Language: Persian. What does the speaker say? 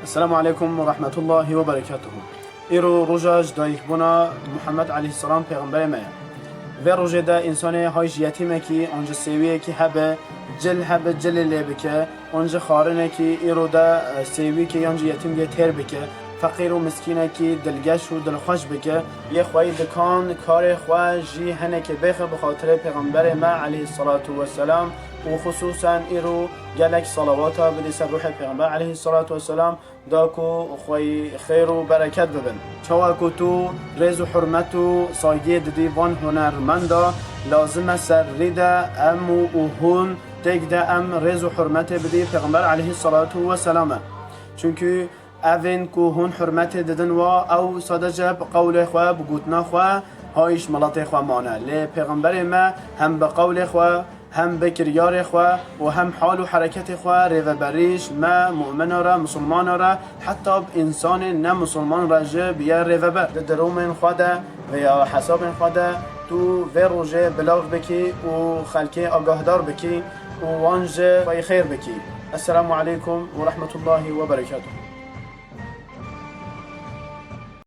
السلام عليكم ورحمة الله وبركاته. ایرو روزاش دایک بنا محمد علیه السلام پیغمبر ما. و روزه دا انسان هایش یتیمه کی آنجا سیویه کی هبه جل لبکه آنجا خارنه کی ایرو دا سیوی کی آنجا یتیم گه تر بکه فقیر و مسکینه کی دلگش و دلخوش بکه یه خواهی دکان کار خواه جی هنه که بخه بخاطر پیغمبر ما علیه السلام و خصوصا ایرو گلک صلواتا بدی سر روح پیغمبر علیه السلام داکو خوی خیر و برکت ببن چواکو تو رز و حرمت و سایه دیوان هنرمندا لازم سر ریده ام و هون تگده ام رز و حرمت بدی پیغمبر علیه السلام چونکه اوین که هون حرمت ددن و او صادجه بقول خواه بگوتنا خواه هایش ملات خواه مانه لی پیغمبر ما هم بقول خواه هم بکریار خواه و هم حال و حرکت خواه ریوبریش ما مؤمن را مسلمان را حتی انسان نه مسلمان را جه بیا ریوبر دروم خواده و یا حساب خواده تو و روژه بلاغ بکی و خلکی آگاهدار بکی و وانج خیر بکی. السلام علیکم و رحمت الله و برکاته.